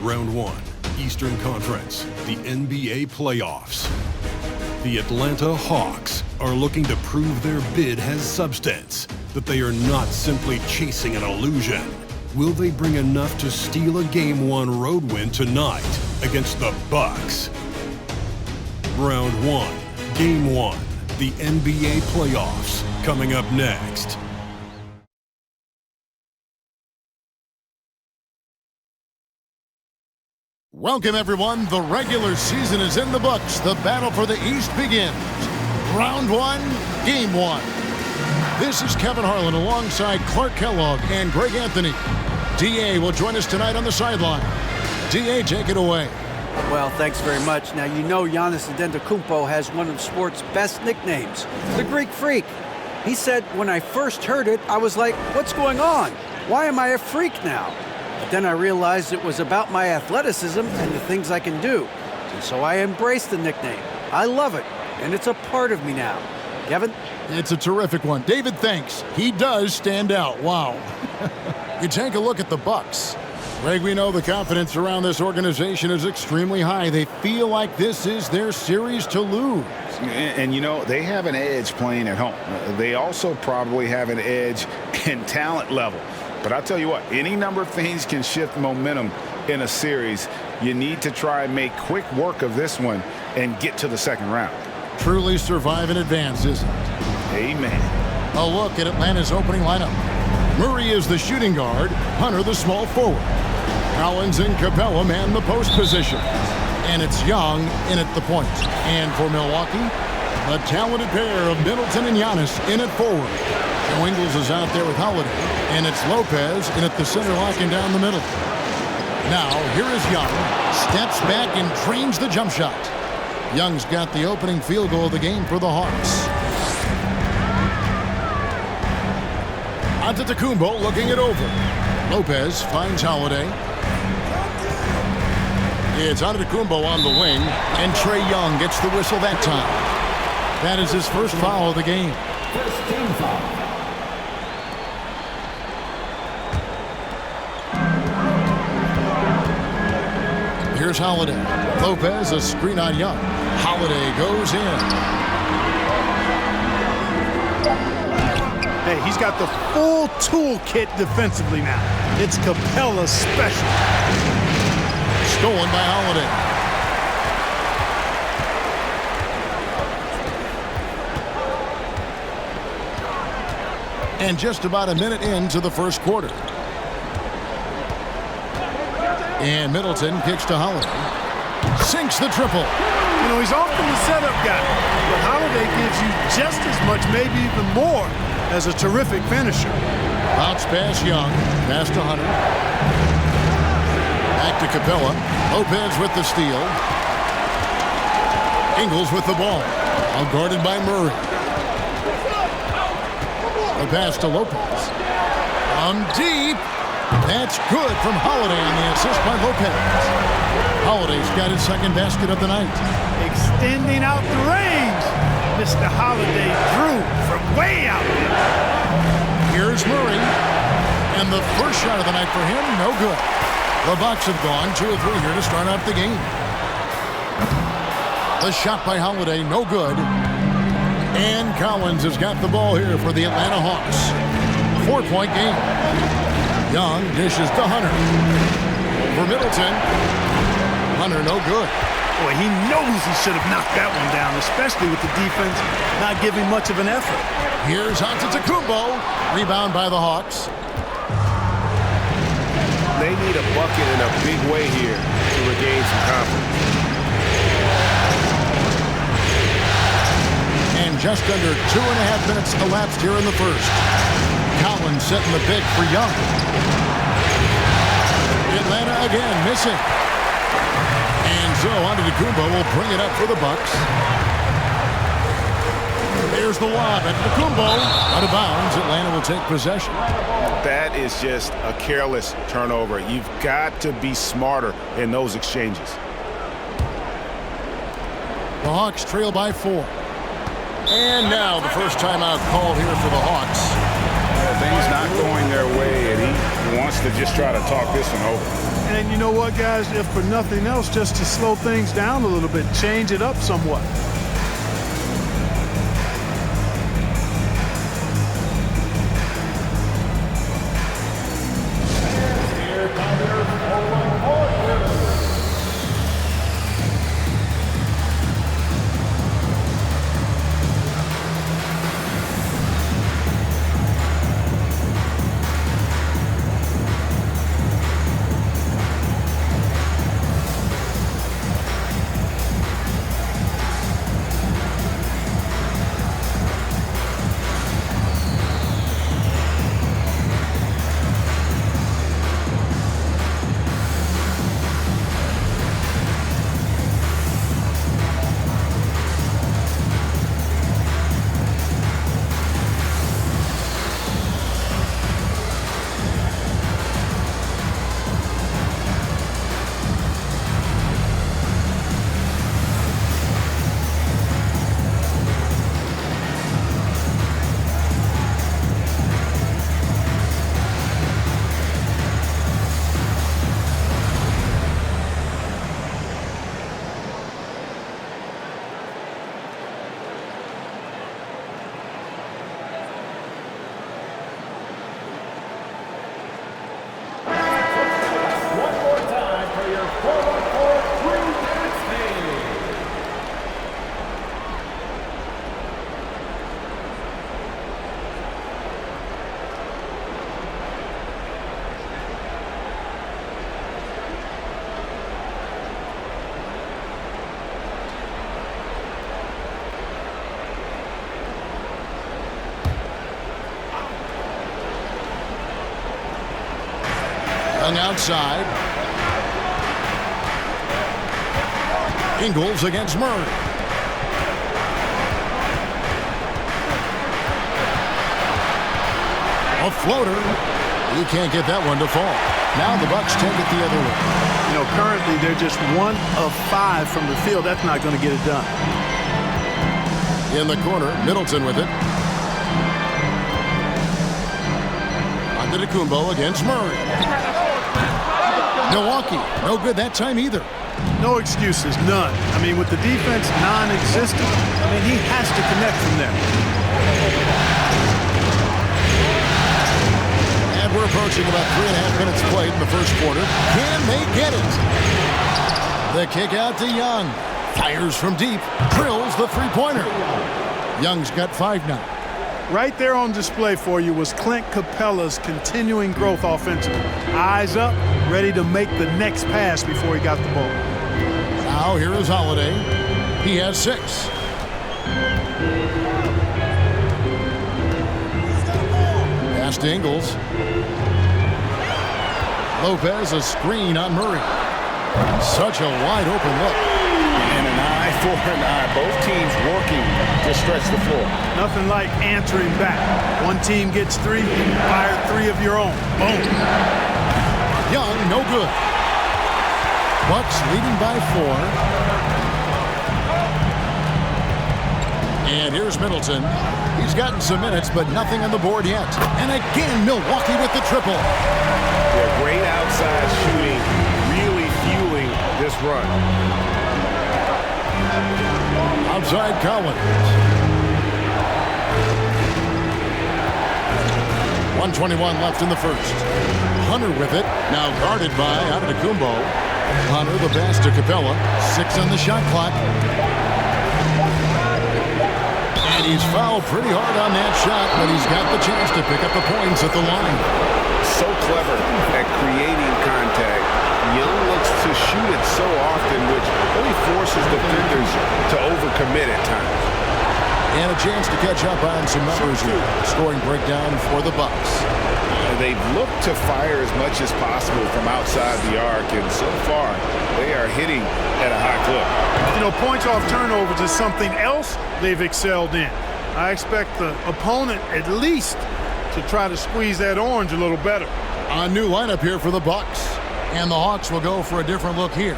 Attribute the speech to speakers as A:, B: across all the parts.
A: Round 1, Eastern Conference, the NBA playoffs. The Atlanta Hawks are looking to prove their bid has substance, that they are not simply chasing an illusion. Will they bring enough to steal a Game 1 road win tonight against the Bucks? Round 1, Game 1, the NBA playoffs, coming up next.
B: Welcome, everyone. The regular season is in the books. The battle for the East begins. Round 1, Game 1. This is Kevin Harlan alongside Clark Kellogg and Greg Anthony. D.A. will join us tonight on the sideline. D.A., take it away.
C: Well, thanks very much. Now, you know Giannis Antetokounmpo has one of sports' best nicknames, the Greek Freak. He said, when I first heard it, I was like, what's going on? Why am I a freak now? But then I realized it was about my athleticism and the things I can do. And so I embraced the nickname. I love it, and it's a part of me now. Kevin?
B: It's a terrific one. David, thanks. He does stand out. Wow. You take a look at the Bucks. Greg, we know the confidence around this organization is extremely high. They feel like this is their series to lose.
D: And you know, they have an edge playing at home. They also probably have an edge in talent level. But I'll tell you what, any number of things can shift momentum in a series. You need to try and make quick work of this one and get to the second round.
B: Truly survive in advance, isn't it?
D: Amen.
B: A look at Atlanta's opening lineup. Murray is the shooting guard, Hunter the small forward. Collins and Capella man the post position. And it's Young in at the point. And for Milwaukee, a talented pair of Middleton and Giannis in at forward. Joe Ingles is out there with Holiday. And it's Lopez in at the center, locking down the middle. Now, here is Young. Steps back and trains the jump shot. Young's got the opening field goal of the game for the Hawks. Antetokounmpo looking it over. Lopez finds Holiday. It's Antetokounmpo on the wing, and Trae Young gets the whistle that time. That is his first foul of the game.
E: First team foul.
B: Here's Holiday. Lopez, a screen on Young. Holiday goes in.
F: Hey, he's got the full toolkit defensively now. It's Capella's special.
B: Stolen by Holiday. And just about a minute into the first quarter. And Middleton kicks to Holiday. Sinks the triple.
F: You know, he's often the setup guy, but Holiday gives you just as much, maybe even more, as a terrific finisher.
B: Bounce pass Young. Pass to Hunter. Back to Capella. Lopez with the steal. Ingles with the ball. All guarded by Murray. The pass to Lopez. From deep. That's good from Holiday on the assist by Lopez. Holiday's got his second basket of the night.
F: Extending out the range. Mr. Holiday drew from way out there.
B: Here's Murray. And the first shot of the night for him, no good. The Bucks have gone 2 of 3 here to start out the game. The shot by Holiday, no good. And Collins has got the ball here for the Atlanta Hawks. 4-point game. Young dishes to Hunter. For Middleton. Hunter, no good.
F: Boy, he knows he should have knocked that one down, especially with the defense not giving much of an effort.
B: Here's Antetokounmpo. Rebound by the Hawks.
G: They need a bucket in a big way here to regain some confidence.
B: And just under 2.5 minutes elapsed here in the first. Collins setting the pick for Young. Atlanta again missing. And so Antetokounmpo will bring it up for the Bucks. There's the lob at Antetokounmpo. Out of bounds. Atlanta will take possession.
G: That is just a careless turnover. You've got to be smarter in those exchanges.
B: The Hawks trail by 4. And now the first timeout called here for the Hawks.
D: Things not going their way, and he wants to just try to talk this one over.
F: And you know what, guys? If for nothing else, just to slow things down a little bit, change it up somewhat.
B: Outside. Ingles against Murray. A floater. He can't get that one to fall. Now the Bucks take it the other way.
F: You know, currently they're just 1 of 5 from the field. That's not going to get it done.
B: In the corner, Middleton with it. Antetokounmpo against Murray. Milwaukee, no good that time either.
F: No excuses, none. I mean, with the defense non-existent, I mean, he has to connect from there.
B: And we're approaching about 3.5 minutes played in the first quarter. Can they get it? The kick out to Young. Fires from deep. Drills the three-pointer. Young's got 5 now.
F: Right there on display for you was Clint Capella's continuing growth offensively. Eyes up, ready to make the next pass before he got the ball.
B: Now here is Holiday. He has 6. Pass to Ingles. Lopez, a screen on Murray. Such a wide open look.
D: And an eye for an eye. Both teams working to stretch the floor.
F: Nothing like answering back. One team gets 3, fire 3 of your own. Boom.
B: Young, no good. Bucks leading by 4. And here's Middleton. He's gotten some minutes, but nothing on the board yet. And again, Milwaukee with the triple.
G: Yeah, great outside shooting, really fueling this run.
B: Outside Collins. 1:21 left in the first. Hunter with it. Now guarded by Antetokounmpo. Hunter the pass to Capella. 6 on the shot clock. And he's fouled pretty hard on that shot, but he's got the chance to pick up the points at the line.
G: So clever at creating contact. Young looks to shoot it so often, which really forces defenders to overcommit at times.
B: And a chance to catch up on some numbers here. Scoring breakdown for the Bucks.
D: They've looked to fire as much as possible from outside the arc, and so far they are hitting at a high clip.
F: You know, points off turnovers is something else they've excelled in. I expect the opponent at least to try to squeeze that orange a little better.
B: A new lineup here for the Bucks. And the Hawks will go for a different look here.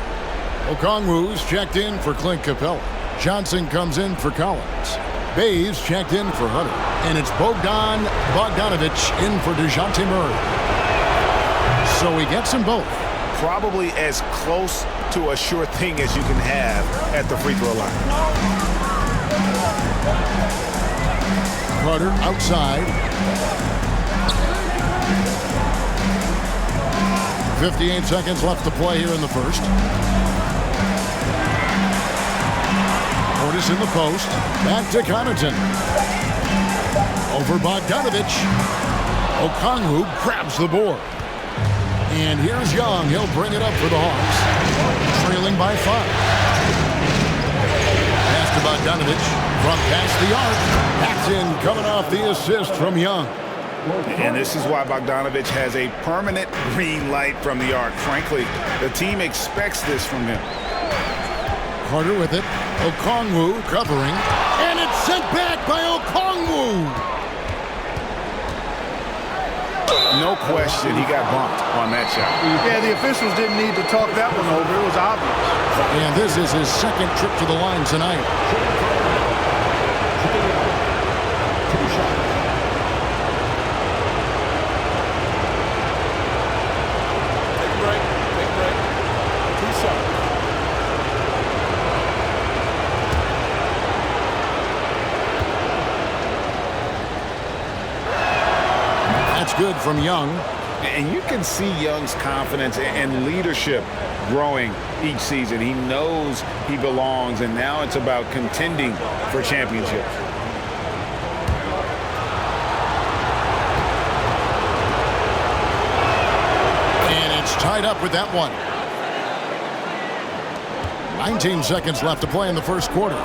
B: Okongwu's checked in for Clint Capella. Johnson comes in for Collins. Bays checked in for Hunter. And it's Bogdanovich in for DeJounte Murray. So he gets them both.
D: Probably as close to a sure thing as you can have at the free throw line.
B: Carter outside. 58 seconds left to play here in the first. Portis in the post. Back to Connaughton. Over Bogdanovich. Okongwu grabs the board. And here's Young. He'll bring it up for the Hawks. Trailing by 5. Pass to Bogdanovich. From past the arc. That's in, coming off the assist from Young.
D: And this is why Bogdanovich has a permanent green light from the arc. Frankly, the team expects this from him.
B: Carter with it. Okongwu covering. And it's sent back by Okongwu.
D: No question, he got bumped on that shot.
F: Yeah, the officials didn't need to talk that one over. It was obvious.
B: And this is his second trip to the line tonight.
G: Take a break. Take a break. 2 shots.
B: That's good from Young.
D: And you can see Young's confidence and leadership growing each season. He knows he belongs, and now it's about contending for championships.
B: And it's tied up with that one. 19 seconds left to play in the first quarter.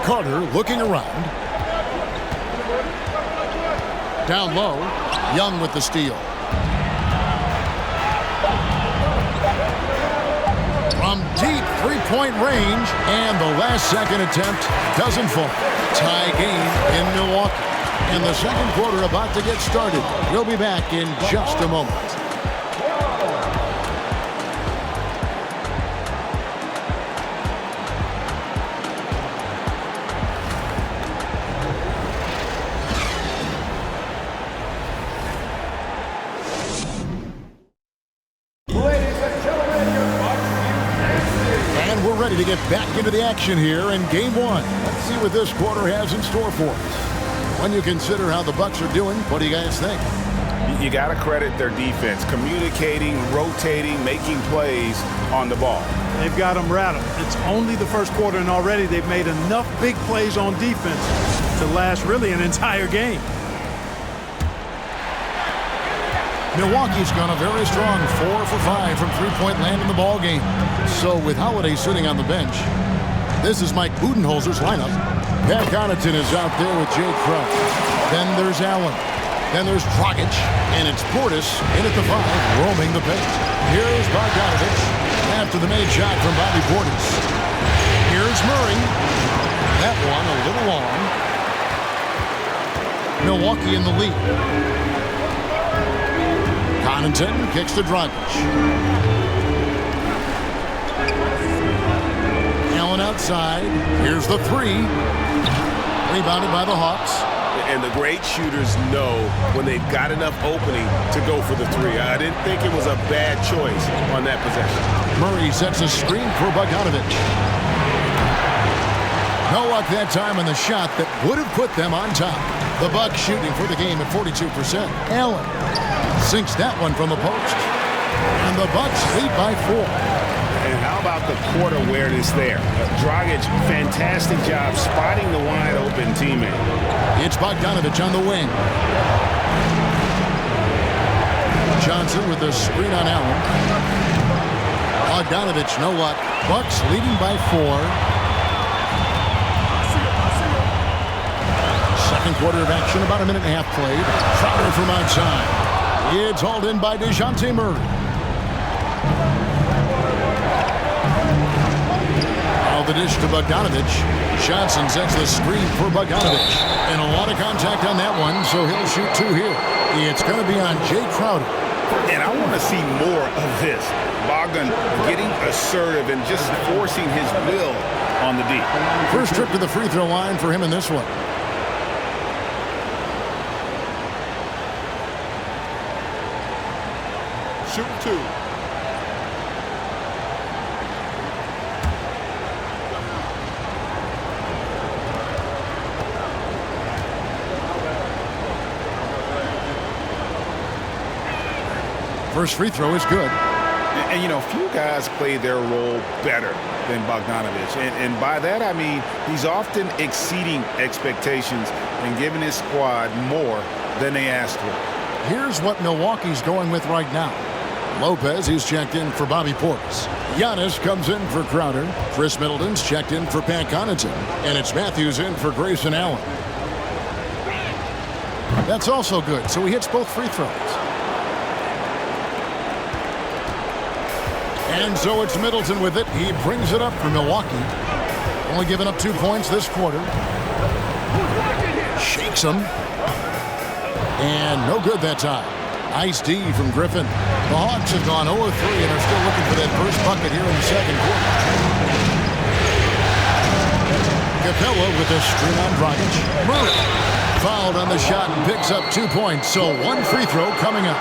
B: Carter looking around. Down low, Young with the steal. From deep three-point range, and the last second attempt doesn't fall. Tie game in Milwaukee. And the second quarter about to get started. We'll be back in just a moment. Ready to get back into the action here in game one. Let's see what this quarter has in store for us. When you consider how the Bucks are doing, what do you guys think?
D: You got to credit their defense, communicating, rotating, making plays on the ball.
F: They've got them rattled. It's only the first quarter, and already they've made enough big plays on defense to last really an entire game.
B: Milwaukee's gone a very strong 4 for 5 from three-point land in the ball game. So with Holiday sitting on the bench, this is Mike Budenholzer's lineup. Pat Connaughton is out there with Jay Crowder. Then there's Allen. Then there's Dragic. And it's Portis in at the 5, roaming the paint. Here's Bogdanovich after the made shot from Bobby Portis. Here's Murray. That one a little long. Milwaukee in the lead. Connaughton kicks to Dragic. Allen outside. Here's the 3. Rebounded by the Hawks.
G: And the great shooters know when they've got enough opening to go for the 3. I didn't think it was a bad choice on that possession.
B: Murray sets a screen for Bogdanovich. No luck that time on the shot that would have put them on top. The Bucks shooting for the game at 42%. Allen sinks that one from the post. And the Bucks lead by 4.
D: And how about the court awareness there? Dragic, fantastic job spotting the wide open teammate.
B: It's Bogdanovich on the wing. Johnson with the screen on Allen. Bogdanovich, no luck. Bucks leading by 4. Second quarter of action, about a minute and a half played. Crowder from outside. It's hauled in by DeJounte Murray. Now the dish to Bogdanovich. Johnson sets the screen for Bogdanovich. And a lot of contact on that one, so he'll shoot 2 here. It's going to be on Jay Crowder.
D: And I want to see more of this. Bogdan getting assertive and just forcing his will on the D.
B: First trip to the free throw line for him in this one. shooting 2. First free throw is good.
D: And you know, few guys play their role better than Bogdanovich. And by that, I mean he's often exceeding expectations and giving his squad more than they asked for.
B: Here's what Milwaukee's going with right now. Lopez, he's checked in for Bobby Portis. Giannis comes in for Crowder. Chris Middleton's checked in for Pat Connaughton. And it's Matthews in for Grayson Allen. That's also good, so he hits both free throws. And so it's Middleton with it. He brings it up for Milwaukee. Only giving up 2 points this quarter. Shakes him. And no good that time. Nice D from Griffin. The Hawks have gone 0-3 and are still looking for that first bucket here in the second quarter. Capella with a screen on Dragic. Murray fouled on the shot and picks up 2 points. So 1 free throw coming up.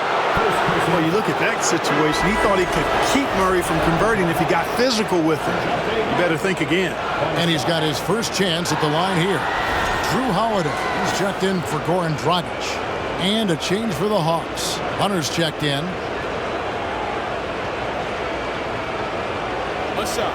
F: Well, you look at that situation. He thought he could keep Murray from converting if he got physical with him. You better think again.
B: And he's got his first chance at the line here. Drew Holiday. He's checked in for Goran Dragic. And a change for the Hawks. Hunter's checked in.
E: What's up?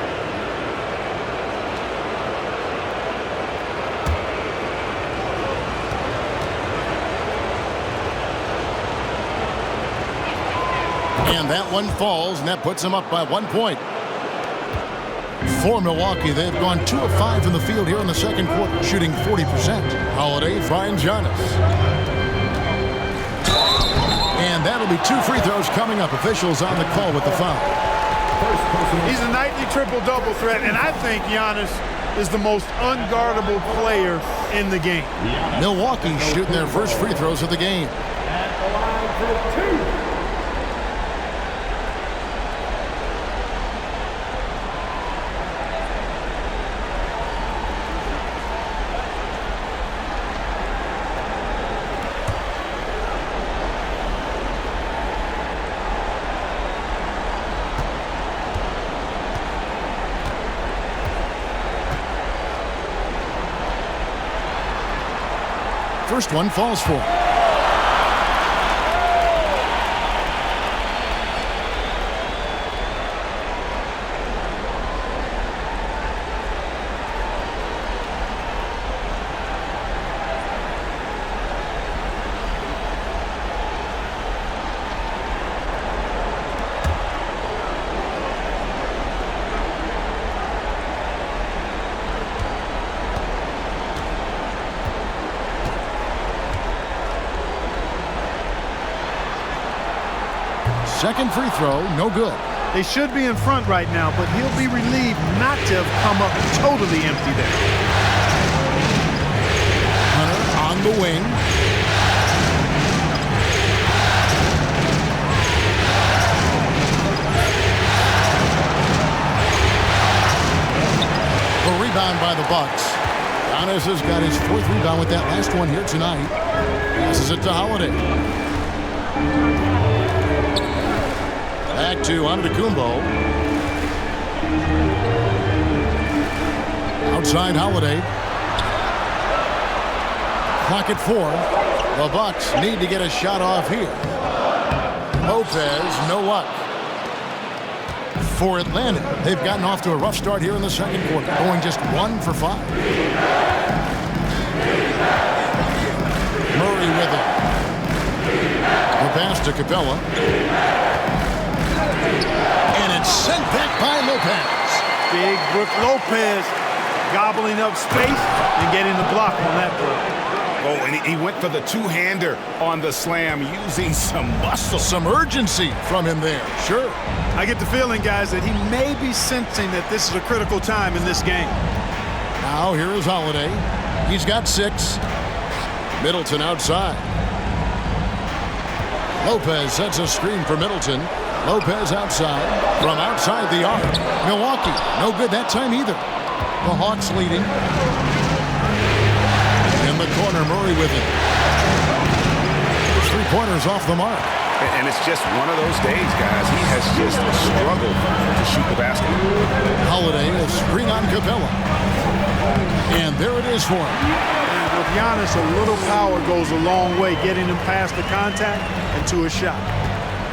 B: And that one falls, and that puts them up by 1 point. For Milwaukee, they've gone 2 of 5 from the field here in the second quarter, shooting 40%. Holiday finds Giannis. And that'll be 2 free throws coming up. Officials on the call with the foul.
F: He's a nightly triple-double threat, and I think Giannis is the most unguardable player in the game.
B: Milwaukee shooting their first free throws of the game.
E: At the line for 2.
B: First one falls for. Second free throw, no good.
F: They should be in front right now, but he'll be relieved not to have come up totally empty there.
B: Hunter on the wing. A rebound by the Bucks. Giannis has got his 4th rebound with that last one here tonight. Passes it to Holiday. Back to Antetokounmpo. Outside Holiday. Clock at 4. The Bucks need to get a shot off here. Lopez, no luck. For Atlanta, they've gotten off to a rough start here in the second quarter, going just 1 for 5. Murray with it. The pass to Capella. And it's sent back by Lopez.
F: Big Brook Lopez gobbling up space and getting the block on that play.
D: Oh, and he went for the two-hander on the slam using some muscle.
B: Some urgency from him there, sure.
F: I get the feeling, guys, that he may be sensing that this is a critical time in this game.
B: Now here is Holiday. He's got 6. Middleton outside. Lopez sets a screen for Middleton. Lopez outside, from outside the arc. Milwaukee, no good that time either. The Hawks leading. In the corner, Murray with it. 3 pointers off the mark.
D: And it's just one of those days, guys. He has just struggled to shoot the basketball.
B: Holiday, a screen on Capella. And there it is for him.
F: And with Giannis, a little power goes a long way, getting him past the contact and to a shot.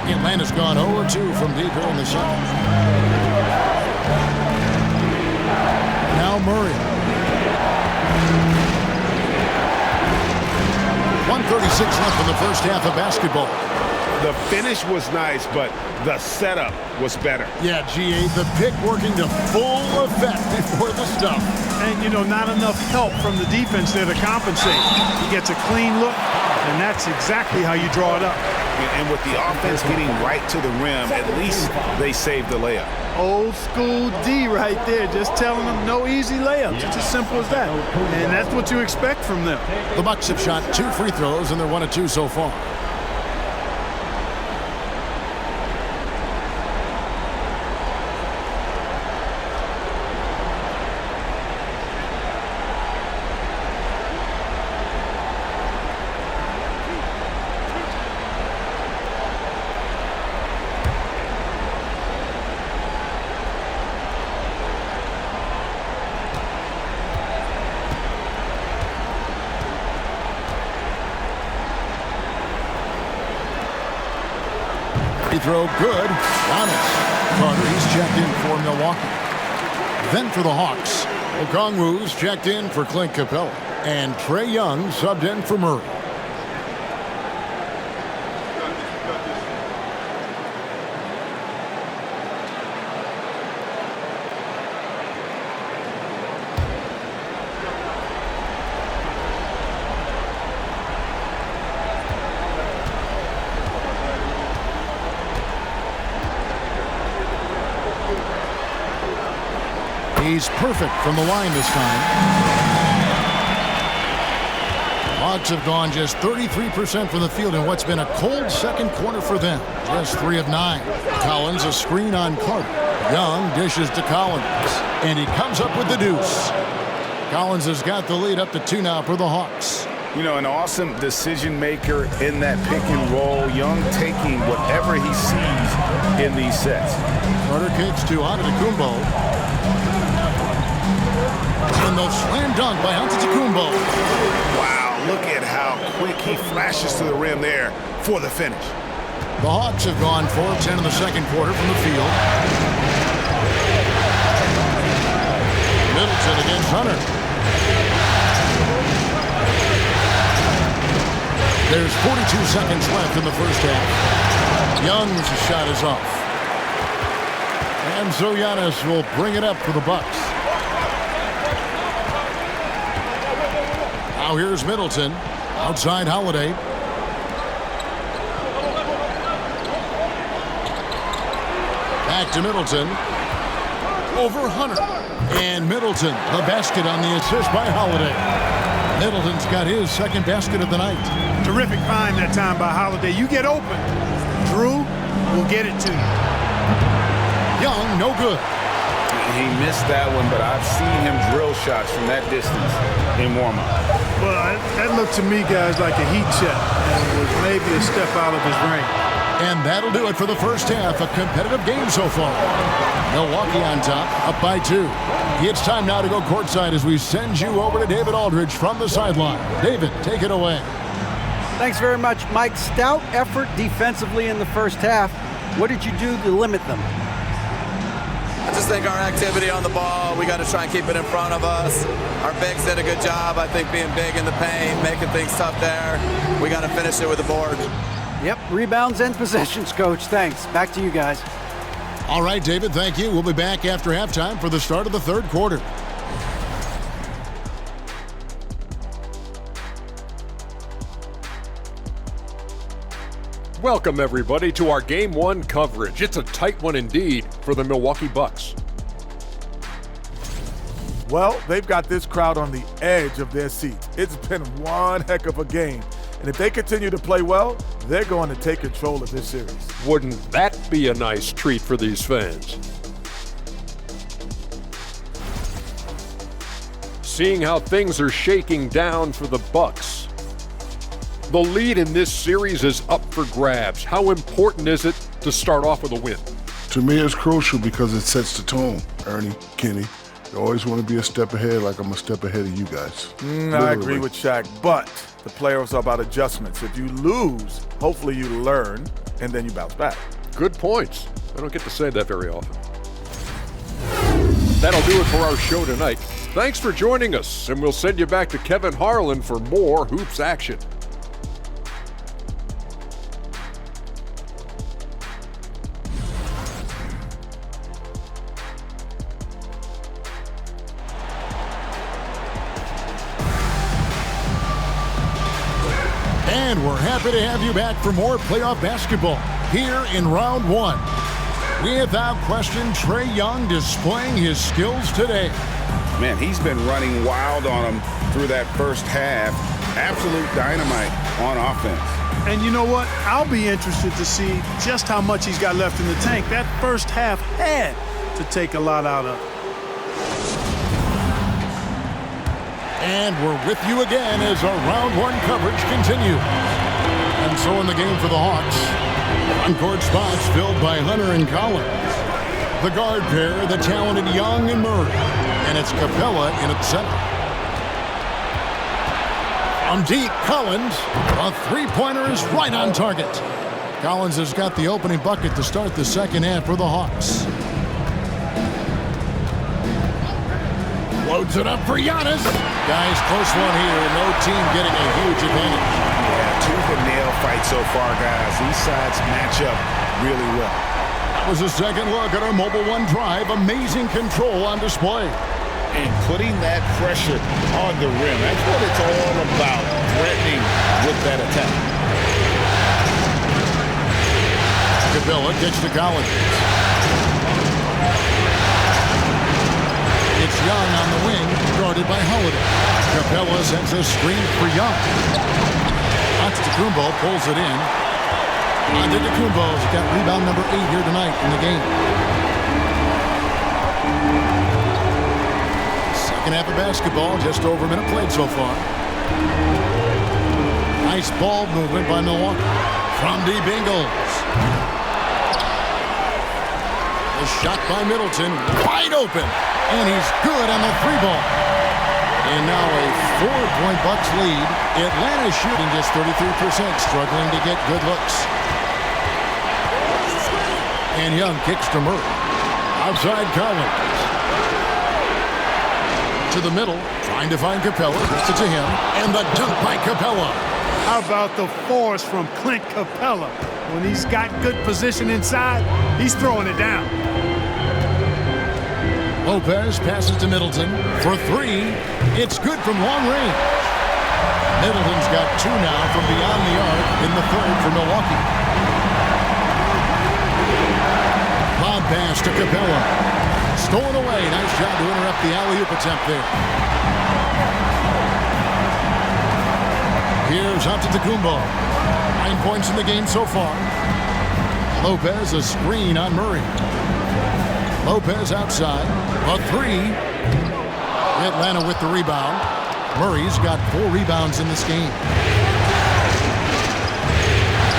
B: Atlanta's gone 0-2 from deep here in the second. Now Murray. 1:36 left in the first half of basketball.
D: The finish was nice, but the setup was better.
B: Yeah, G.A., the pick working to full effect before the stuff.
F: And, you know, not enough help from the defense there to compensate. He gets a clean look, and that's exactly how you draw it up.
D: And with the offense getting right to the rim, at least they saved the layup.
F: Old school D right there, just telling them no easy layups. It's as simple as that. And that's what you expect from them.
B: The Bucks have shot 2 free throws, and they're 1 of 2 so far. Free throw good. Giannis. Carter, he's checked in for Milwaukee. Then for the Hawks, Okongwu's checked in for Clint Capella. And Trae Young subbed in for Murray. He's perfect from the line this time. Hawks have gone just 33% from the field in what's been a cold second quarter for them. Just 3 of 9. Collins a screen on Carter. Young dishes to Collins. And he comes up with the deuce. Collins has got the lead up to 2 now for the Hawks.
D: You know, an awesome decision maker in that pick and roll. Young taking whatever he sees in these sets.
B: Carter kicks to Antetokounmpo. And the slam dunk by Antetokounmpo.
D: Wow, look at how quick he flashes to the rim there for the finish.
B: The Hawks have gone 4 of 10 in the second quarter from the field. Middleton against Hunter. There's 42 seconds left in the first half. Young's shot is off. And so Giannis will bring it up for the Bucks. Now here's Middleton. Outside Holiday. Back to Middleton. Over Hunter. And Middleton, the basket on the assist by Holiday. Middleton's got his second basket of the night.
F: Terrific find that time by Holiday. You get open. Drew will get it to you.
B: Young, no good.
D: He missed that one, but I've seen him drill shots from that distance in warm-up.
F: Well, that looked to me, guys, like a heat check. And it was maybe a step out of his range.
B: And that'll do it for the first half. A competitive game so far. Milwaukee on top, up by 2. It's time now to go courtside as we send you over to David Aldridge from the sideline. David, take it away.
C: Thanks very much, Mike. Stout effort defensively in the first half. What did you do to limit them?
H: I just think our activity on the ball, we got to try and keep it in front of us. Our bigs did a good job, I think, being big in the paint, making things tough there. We got to finish it with the board.
C: Yep, rebounds and possessions, Coach. Thanks. Back to you guys.
B: All right, David, thank you. We'll be back after halftime for the start of the third quarter.
I: Welcome, everybody, to our Game 1 coverage. It's a tight one indeed for the Milwaukee Bucks.
J: Well, they've got this crowd on the edge of their seats. It's been one heck of a game. And if they continue to play well, they're going to take control of this series.
I: Wouldn't that be a nice treat for these fans? Seeing how things are shaking down for the Bucks. The lead in this series is up for grabs. How important is it to start off with a win?
K: To me, it's crucial because it sets the tone, Ernie, Kenny. You always want to be a step ahead, like I'm a step ahead of you guys.
J: I agree with Shaq, but the playoffs are about adjustments. If you lose, hopefully you learn, and then you bounce back.
I: Good points. I don't get to say that very often. That'll do it for our show tonight. Thanks for joining us, and we'll send you back to Kevin Harlan for more Hoops action.
B: And we're happy to have you back for more playoff basketball here in round one. Without question, Trae Young displaying his skills today.
D: Man, he's been running wild on him through that first half. Absolute dynamite on offense.
F: And you know what? I'll be interested to see just how much he's got left in the tank. That first half had to take a lot out of it.
B: And we're with you again as our round one coverage continues. And so in the game for the Hawks, on-court spots filled by Hunter and Collins. The guard pair, the talented Young and Murray. And it's Capella in at center. From deep, Collins, a three-pointer is right on target. Collins has got the opening bucket to start the second half for the Hawks. Loads it up for Giannis. Guys, close one here. No team getting a huge advantage.
D: Yeah, tooth and nail fight so far, guys. These sides match up really well.
B: That was a second look at our Mobile One drive. Amazing control on display.
D: And putting that pressure on the rim. That's what it's all about, threatening with that attack.
B: Capella gets to Collins. It's Young on the wing, guarded by Holiday. Capella sends a screen for Young. Antetokounmpo pulls it in. Antetokounmpo's got rebound number 8 here tonight in the game. Second half of basketball, just over a minute played so far. Nice ball movement by Milwaukee. From deep Ingles. The shot by Middleton, wide open. And he's good on the three ball. And now a 4-point Bucks lead. Atlanta shooting just 33%, struggling to get good looks. And Young kicks to Murray. Outside Collins. To the middle, trying to find Capella. Gets it to him. And the dunk by Capella.
F: How about the force from Clint Capella? When he's got good position inside, he's throwing it down.
B: Lopez passes to Middleton for three. It's good from long range. Middleton's got 2 now from beyond the arc in the third for Milwaukee. Lob pass to Capella. Stolen away. Nice job to interrupt the alley-oop attempt there. Here's Antetokounmpo. 9 points in the game so far. Lopez a screen on Murray. Lopez outside. A 3. Atlanta with the rebound. Murray's got 4 rebounds in this game.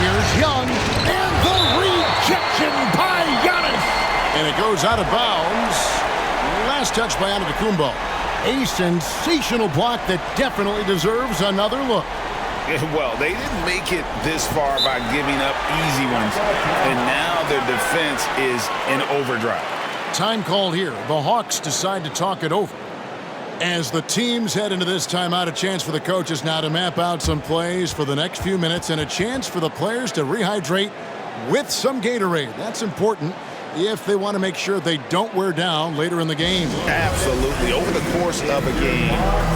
B: Here's Young. And the rejection by Giannis. And it goes out of bounds. Last touch by Antetokounmpo. A sensational block that definitely deserves another look.
D: Well, they didn't make it this far by giving up easy ones. And now their defense is in overdrive.
B: Time called here. The Hawks decide to talk it over. As the teams head into this timeout, a chance for the coaches now to map out some plays for the next few minutes and a chance for the players to rehydrate with some Gatorade. That's important if they want to make sure they don't wear down later in the game.
D: Absolutely. Over the course of a game,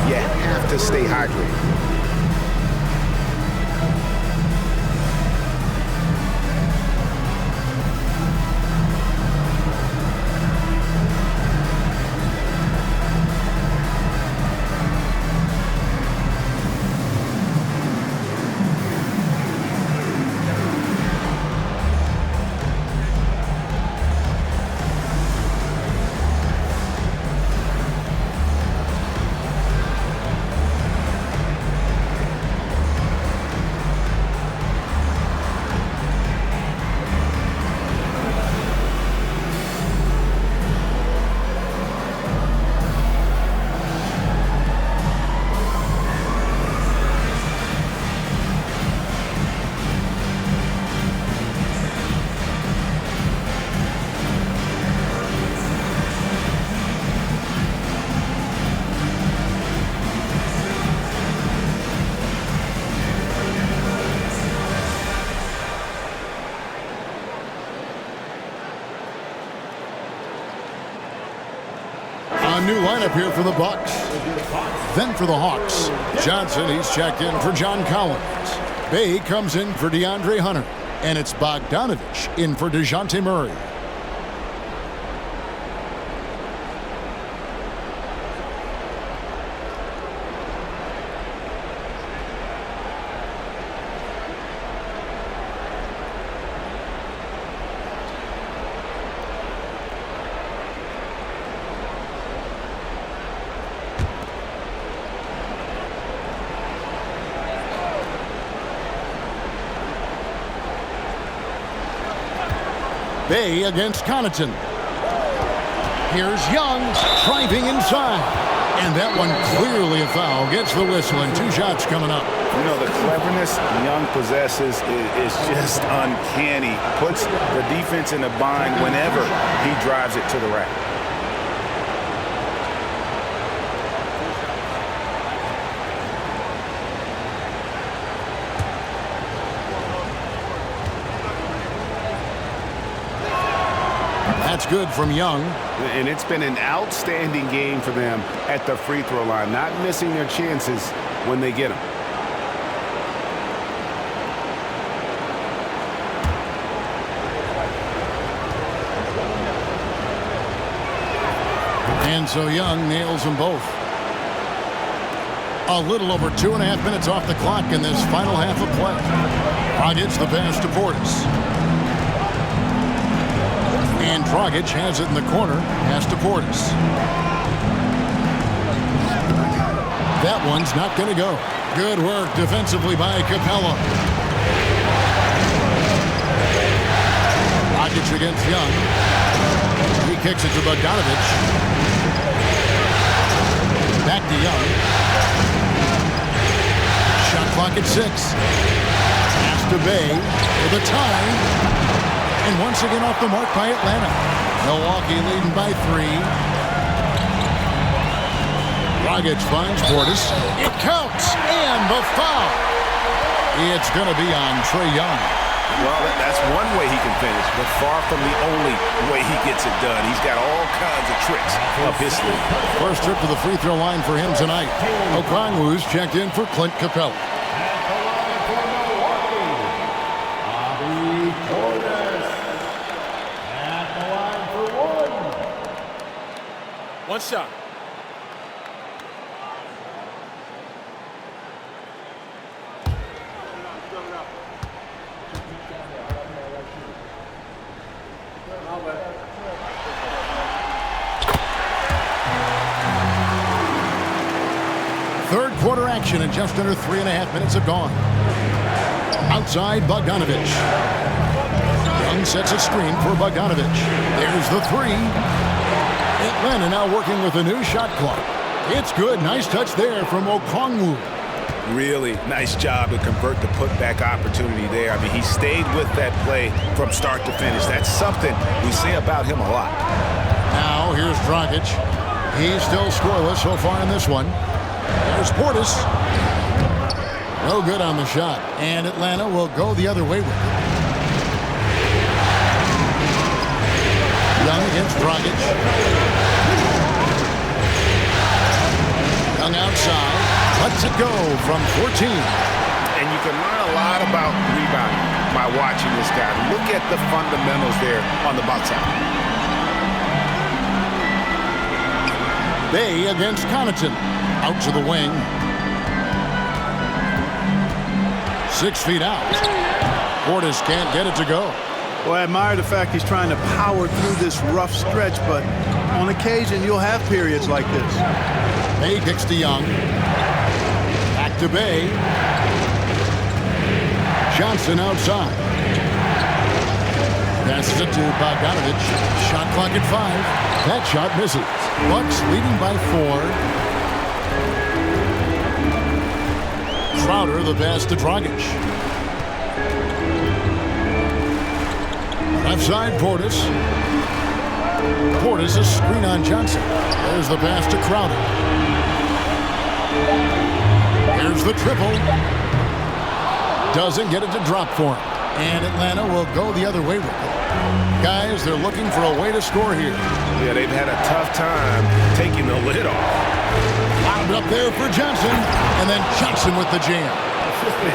D: you have to stay hydrated.
B: A new lineup here for the Bucks. Then for the Hawks, Johnson, he's checked in for John Collins. Bay comes in for DeAndre Hunter. And it's Bogdanovich in for DeJounte Murray. Bay against Connaughton. Here's Young driving inside. And that one clearly a foul. Gets the whistle and 2 shots coming up.
D: You know, the cleverness Young possesses is just uncanny. Puts the defense in a bind whenever he drives it to the rack.
B: That's good from Young.
D: And it's been an outstanding game for them at the free throw line, not missing their chances when they get them.
B: And so Young nails them both. A little over 2.5 minutes off the clock in this final half of play. Dragic the pass to Portis. And Dragic has it in the corner. Pass to Portis. That one's not going to go. Good work defensively by Capella. Dragic against Young. He kicks it to Bogdanovich. Back to Young. Shot clock at 6. Pass to Bay for the tie. And once again off the mark by Atlanta. Milwaukee leading by 3. Dragic finds Portis. It counts. And the foul. It's going to be on Trae Young.
G: Well, that's one way he can finish, but far from the only way he gets it done. He's got all kinds of tricks up his sleeve.
B: First trip to the free throw line for him tonight. Okongwu's checked in for Clint Capella.
E: One shot.
B: Third quarter action and just under 3.5 minutes have gone. Outside Bogdanovich. Young sets a screen for Bogdanovich. There's the 3. Atlanta now working with a new shot clock. It's good. Nice touch there from Okongwu.
G: Really nice job to convert the putback opportunity there. I mean, he stayed with that play from start to finish. That's something we say about him a lot.
B: Now here's Dragic. He's still scoreless so far in this one. There's Portis. No good on the shot. And Atlanta will go the other way with it. Young against Dragic. Young outside. Lets it go from 14.
G: And you can learn a lot about rebounding by watching this guy. Look at the fundamentals there on the box out.
B: Bay against Connaughton. Out to the wing. 6 feet out. Portis can't get it to go.
F: Well, I admire the fact he's trying to power through this rough stretch, but on occasion you'll have periods like this.
B: Bay kicks to Young. Back to Bay. Johnson outside. Passes it to Bogdanovich. Shot clock at 5. That shot misses. Bucks leading by 4. Crowder the pass to Dragic. Left side, Portis. Portis a screen on Johnson. There's the pass to Crowder. Here's the triple. Doesn't get it to drop for him. And Atlanta will go the other way with it. Guys, they're looking for a way to score here.
G: Yeah, they've had a tough time taking the lid off.
B: Wound up there for Johnson, and then Johnson with the jam.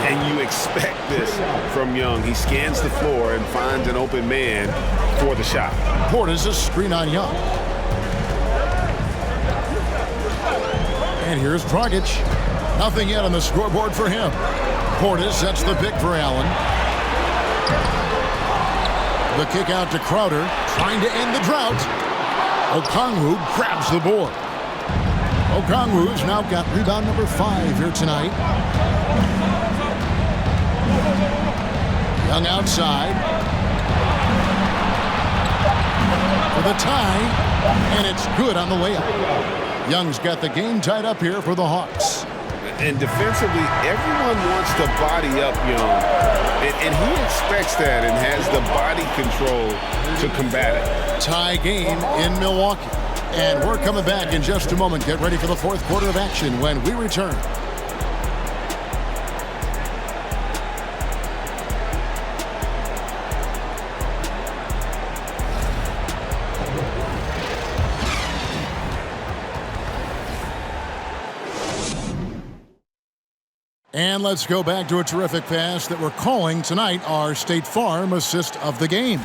G: And you expect this from Young. He scans the floor and finds an open man for the shot.
B: Portis a screen on Young. And here's Dragic. Nothing yet on the scoreboard for him. Portis sets the pick for Allen. The kick out to Crowder, trying to end the drought. Okongwu grabs the board. Okongwu's now got rebound number 5 here tonight. Young outside. For the tie, and it's good on the layup. Young's got the game tied up here for the Hawks.
G: And defensively, everyone wants to body up Young. And he expects that and has the body control to combat it.
B: Tie game in Milwaukee. And we're coming back in just a moment. Get ready for the fourth quarter of action when we return. And let's go back to a terrific pass that we're calling tonight our State Farm assist of the game.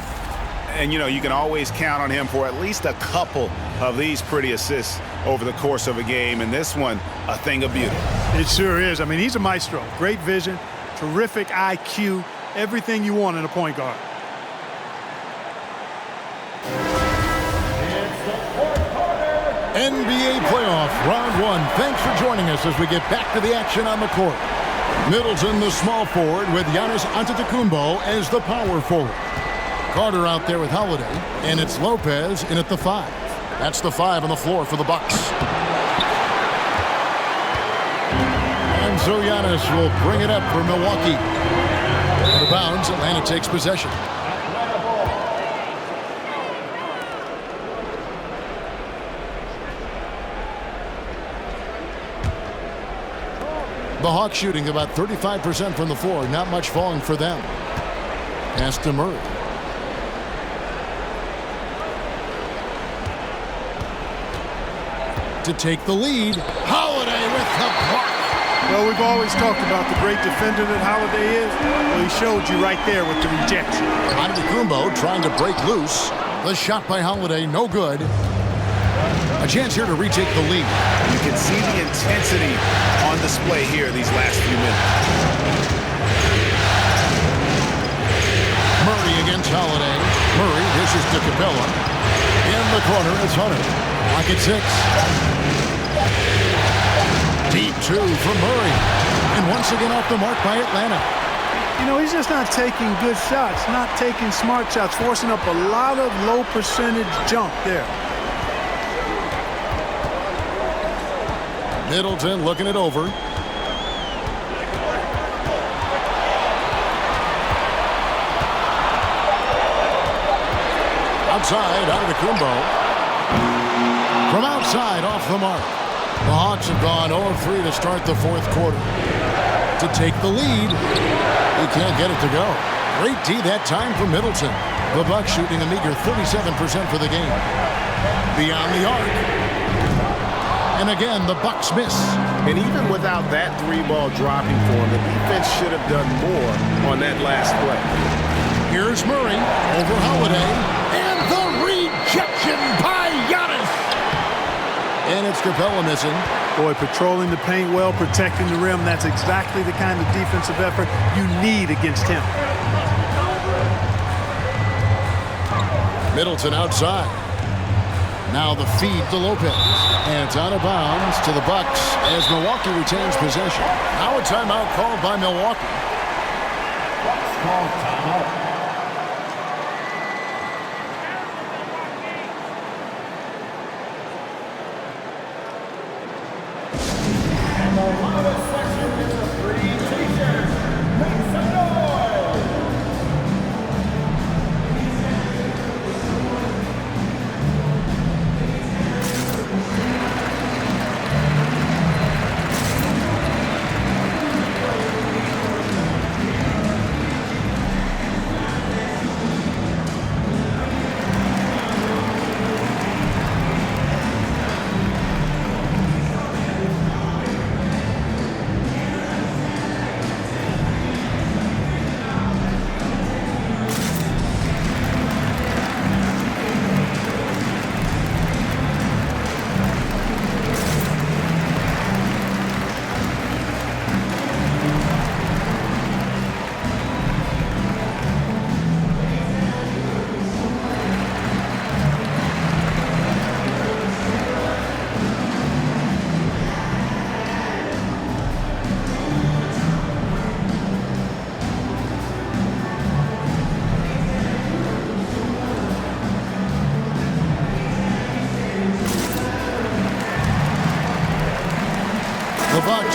D: And, you know, you can always count on him for at least a couple of these pretty assists over the course of a game. And this one, a thing of beauty.
F: It sure is. I mean, he's a maestro. Great vision, terrific IQ, everything you want in a point guard.
B: NBA playoff round 1. Thanks for joining us as we get back to the action on the court. Middleton, the small forward, with Giannis Antetokounmpo as the power forward. Carter out there with Holiday, and it's Lopez in at the 5. That's the 5 on the floor for the Bucks. And so Giannis will bring it up for Milwaukee. Out of bounds, Atlanta takes possession. The Hawks shooting about 35% from the floor. Not much falling for them. Pass to Murray. To take the lead. Holiday with the block.
F: Well, we've always talked about the great defender that Holiday is. Well, he showed you right there with the rejection.
B: Antetokounmpo trying to break loose. The shot by Holiday, no good. A chance here to retake the lead.
D: You can see the intensity on display here these last few minutes.
B: Murray against Holiday. Murray dishes to Capella. In the corner, it's Hunter. Lock at 6. Deep 2 from Murray. And once again off the mark by Atlanta.
F: You know, he's just not taking good shots, not taking smart shots, forcing up a lot of low percentage jump there.
B: Middleton looking it over. Outside, Antetokounmpo. From outside, off the mark. The Hawks have gone 0-3 to start the fourth quarter. To take the lead, he can't get it to go. Great D that time for Middleton. The Bucks shooting a meager 37% for the game. Beyond the arc. And again, the Bucks miss.
G: And even without that 3-ball dropping for him, the defense should have done more on that last play.
B: Here's Murray over Holiday. And the rejection by Giannis. And it's Capella missing.
F: Boy, patrolling the paint well, protecting the rim. That's exactly the kind of defensive effort you need against him.
B: Middleton outside. Now the feed to Lopez. And it's out of bounds to the Bucks as Milwaukee retains possession. Now a timeout called by Milwaukee.
E: Bucks call timeout. And the loudest section is a free t-shirt. Make some noise!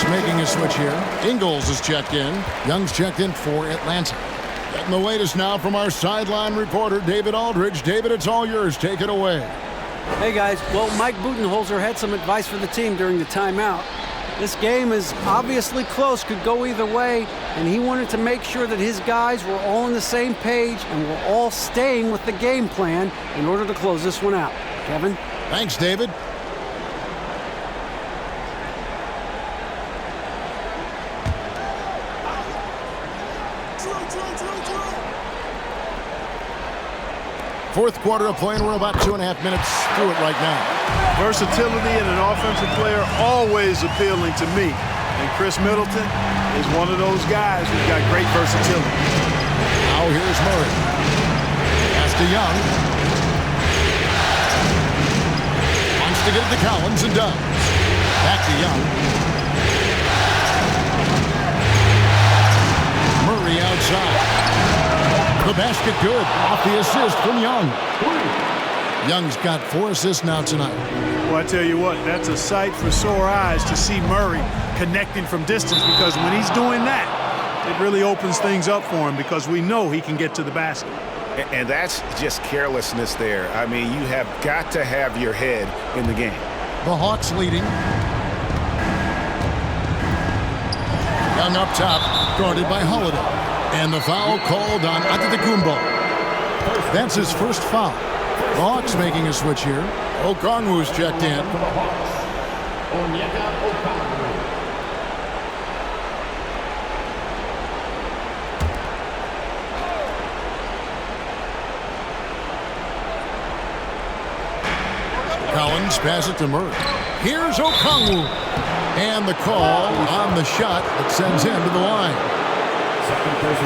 B: Hawks making a switch here. Ingles is checked in. Young's checked in for Atlanta. Getting the latest now from our sideline reporter, David Aldridge. David, it's all yours. Take it away.
C: Hey, guys. Well, Mike Budenholzer had some advice for the team during the timeout. This game is obviously close, could go either way, and he wanted to make sure that his guys were all on the same page and were all staying with the game plan in order to close this one out. Kevin?
B: Thanks, David. Fourth quarter of play, and we're about 2.5 minutes through it right now.
F: Versatility in an offensive player always appealing to me. And Chris Middleton is one of those guys who's got great versatility.
B: Now here's Murray. Pass to Young. Wants to get it to Collins and does. Back to Young. Murray outside. The basket good. Off the assist from Young. Young's got 4 assists now tonight.
F: Well, I tell you what, that's a sight for sore eyes to see Murray connecting from distance, because when he's doing that, it really opens things up for him, because we know he can get to the basket.
D: And that's just carelessness there. I mean, you have got to have your head in the game.
B: The Hawks leading. Young up top, guarded by Holiday. And the foul called on Antetokounmpo. That's his first foul. The Hawks making a switch here. Okongwu's checked in. Collins pass it to Murray. Here's Okongwu. And the call on the shot that sends him to the line.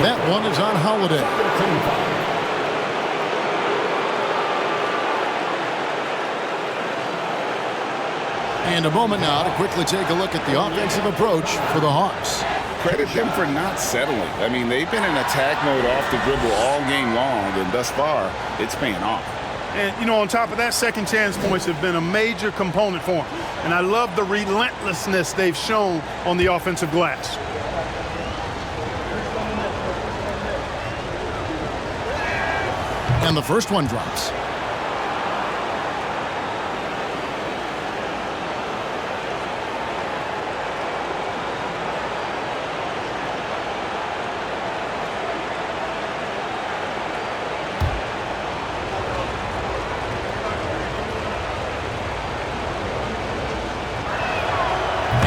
B: That one is on Holiday. And a moment now to quickly take a look at the offensive approach for the Hawks.
D: Credit them for not settling. I mean, they've been in attack mode off the dribble all game long, and thus far, it's paying off.
F: And, you know, on top of that, second chance points have been a major component for them. And I love the relentlessness they've shown on the offensive glass.
B: And the first one drops.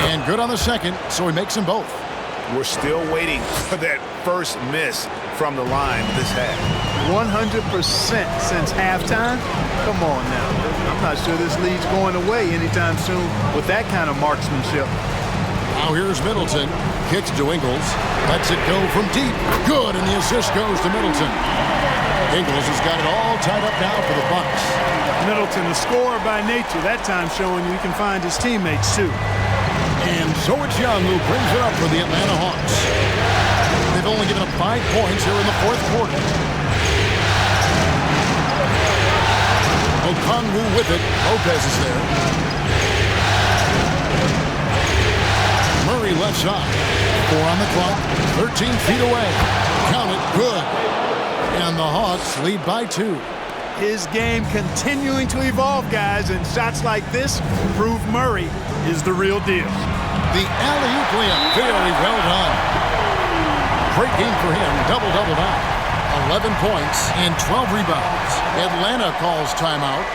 B: And good on the second, so he makes them both.
D: We're still waiting for that first miss from the line this half.
F: 100% since halftime? Come on now. I'm not sure this lead's going away anytime soon with that kind of marksmanship.
B: Now here's Middleton. Kicks to Ingles. Lets it go from deep. Good, and the assist goes to Middleton. Ingles has got it all tied up now for the Bucks.
F: Middleton, a scorer by nature, that time showing you he can find his teammates too.
B: And so it's Young who brings it up for the Atlanta Hawks. They've only given up 5 points here in the fourth quarter. Okongwu with it. Lopez is there. Murray left side. 4 on the clock. 13 feet away. Count it. Good. And the Hawks lead by 2.
F: His game continuing to evolve, guys, and shots like this prove Murray is the real deal.
B: The alley-oop layup, very well done. Great game for him, double-double now. 11 points and 12 rebounds. Atlanta calls timeout.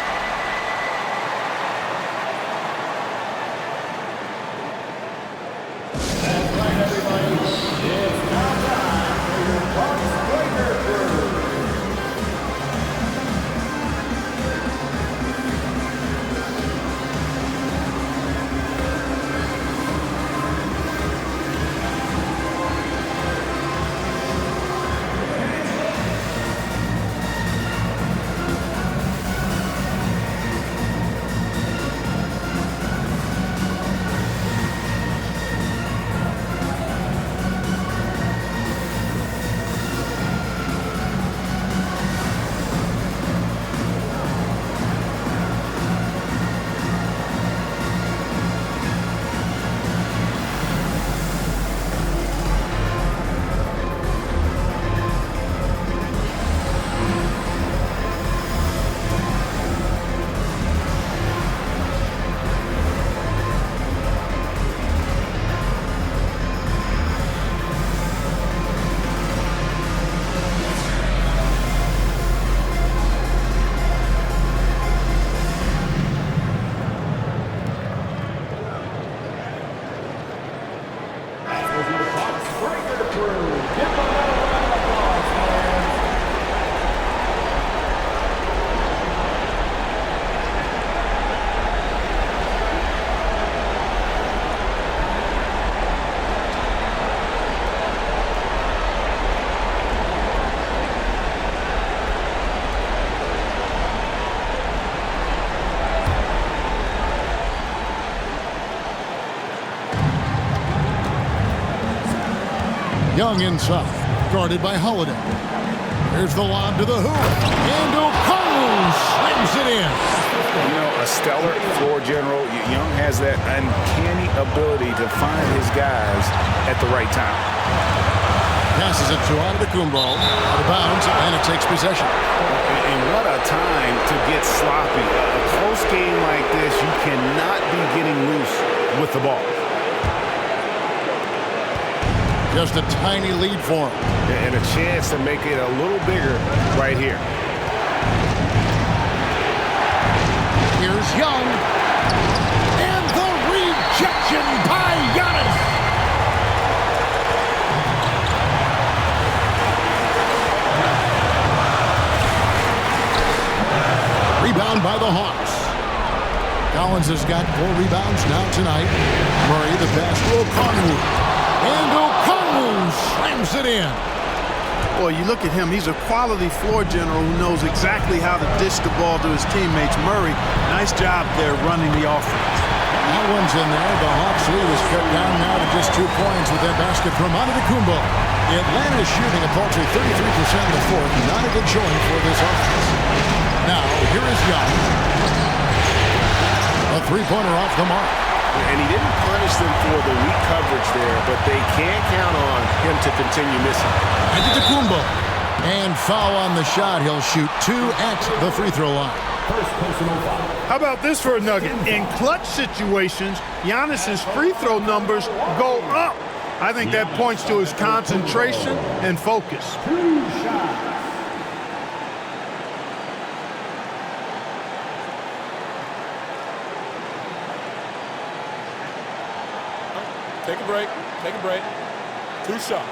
B: Young inside, guarded by Holiday. Here's the lob to the hoop, and O'Connell slams it in.
D: You know, a stellar floor general. Young has that uncanny ability to find his guys at the right time.
B: Passes it to Antetokounmpo, out of bounds, and it takes possession.
D: And what a time to get sloppy. A close game like this, you cannot be getting loose with the ball.
B: Just a tiny lead for him.
D: And a chance to make it a little bigger right here.
B: Here's Young. And the rejection by Giannis. Rebound by the Hawks. Collins has got 4 rebounds now tonight. Murray the pass to O'Connell. And O'Connell slams it in.
F: Boy, you look at him. He's a quality floor general who knows exactly how to dish the ball to his teammates. Murray, nice job there running the offense.
B: That one's in there. The Hawks lead is cut down now to just 2 points with that basket from Antetokounmpo. Atlanta is shooting a paltry 33% in the fourth. Not a good showing for this offense. Now, here is Young. A three-pointer off the mark.
G: And he didn't punish them for the weak coverage there, but they can't count on him to continue missing.
B: Antetokounmpo. And foul on the shot. He'll shoot 2 at the free throw line.
E: First personal foul.
F: How about this for a nugget? In clutch situations, Giannis's free throw numbers go up. I think that points to his concentration and focus.
E: 2 shots.
J: Take a break. Take a break. 2 shots.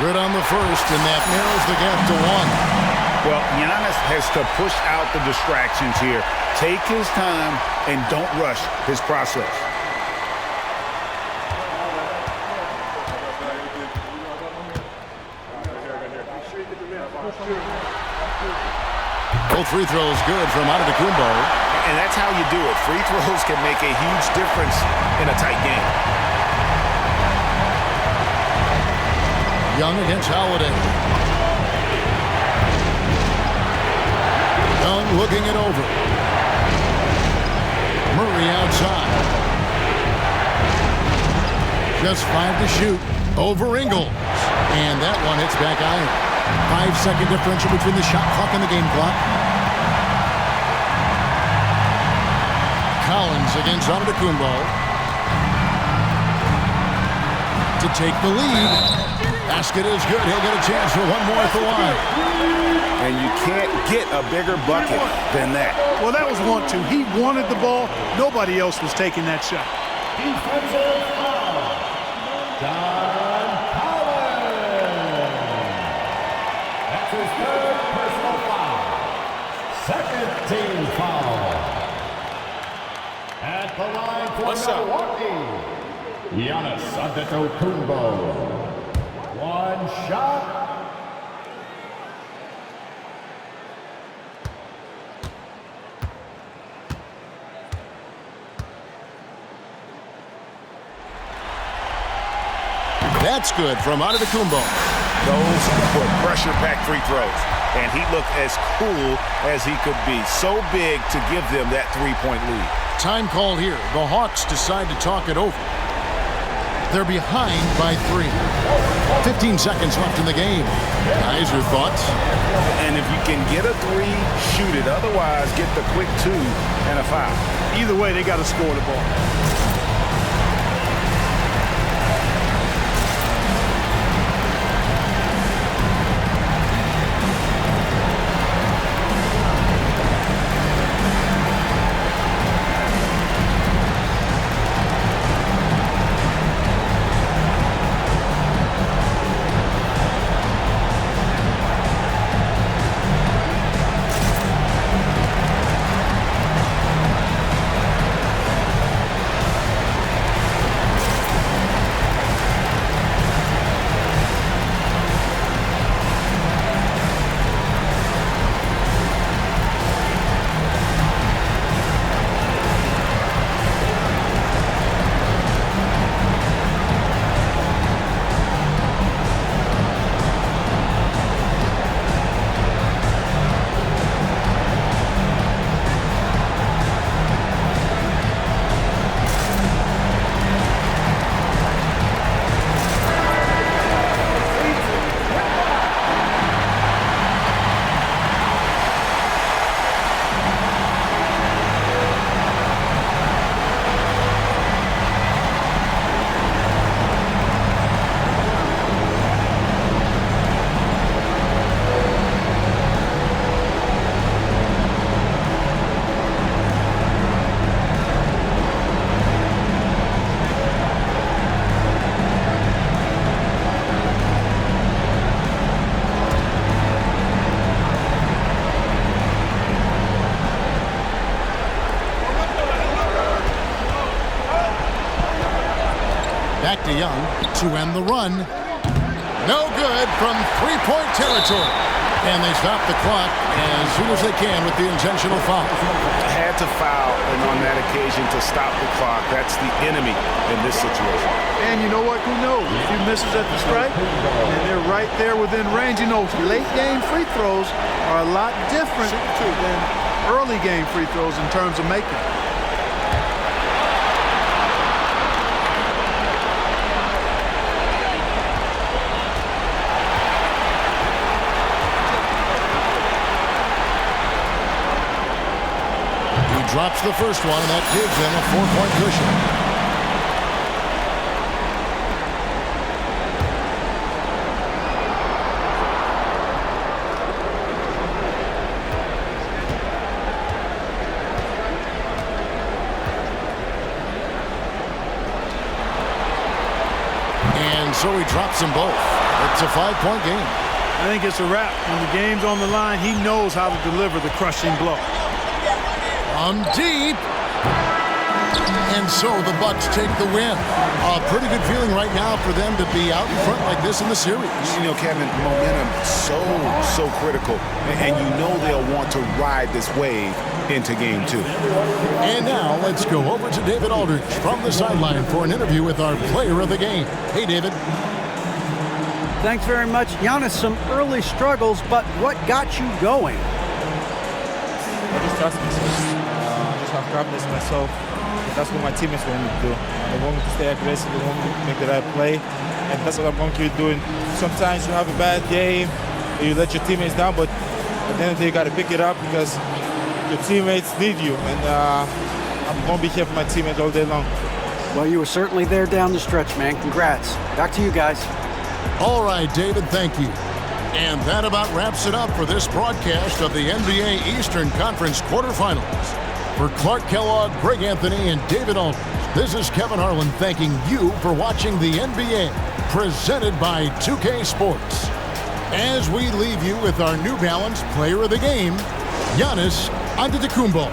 B: Good on the first, and that narrows the gap to 1.
D: Well, Giannis has to push out the distractions here. Take his time and don't rush his process.
B: Both free throws good from Antetokounmpo.
D: And that's how you do it. Free throws can make a huge difference in a tight game.
B: Young against Holiday. Young looking it over. Murray outside. Just 5 to shoot. Over Ingles. And that one hits back iron. 5-second differential between the shot clock and the game clock. Collins against Antetokounmpo to take the lead. Basket is good. He'll get a chance for one more at the line.
D: And you can't get a bigger bucket than that.
F: Well, that was 1-2. He wanted the ball. Nobody else was taking that shot.
E: Defensive foul. John Collins. That's his 3rd personal foul. 2nd team foul. At the line for Milwaukee, Giannis Antetokounmpo. 1 shot.
B: That's good from Antetokounmpo.
D: Those were pressure-packed free throws. And he looked as cool as he could be. So big to give them that 3-point lead.
B: Time called here. The Hawks decide to talk it over. They're behind by 3. 15 seconds left in the game. Guys, your thoughts?
D: And if you can get a 3, shoot it. Otherwise, get the quick 2 and a foul.
F: Either way, they got to score the ball.
B: to Young to end the run. No good from three-point territory. And they stop the clock as soon as they can with the intentional foul.
D: Had to foul, and on that occasion to stop the clock. That's the enemy in this situation.
F: And you know what? Who knows? If he misses at the stripe, and they're right there within range. You know, late game free throws are a lot different than early game free throws in terms of making.
B: Drops the first one, and that gives them a 4-point cushion. And so he drops them both. It's a 5-point game.
F: I think it's a wrap. When the game's on the line, he knows how to deliver the crushing blow.
B: Deep. And so the Bucks take the win. A pretty good feeling right now for them to be out in front like this in the series.
D: You know, Kevin, momentum so critical. And you know they'll want to ride this wave into game 2.
B: And now let's go over to David Aldridge from the sideline for an interview with our player of the game. Hey, David.
C: Thanks very much. Giannis, some early struggles, but what got you going?
L: I just trust myself. I just have confidence in myself. That's what my teammates want me to do. They want me to stay aggressive. They want me to make the right play. And that's what I'm going to keep doing. Sometimes you have a bad game. You let your teammates down. But at the end of the day, you got to pick it up because your teammates need you. And I'm going to be here for my teammates all day long.
C: Well, you were certainly there down the stretch, man. Congrats. Back to you guys.
B: All right, David, thank you. And that about wraps it up for this broadcast of the NBA Eastern Conference quarterfinals. For Clark Kellogg, Greg Anthony, and David Aldridge, this is Kevin Harlan thanking you for watching the NBA, presented by 2K Sports. As we leave you with our New Balance Player of the Game, Giannis Antetokounmpo.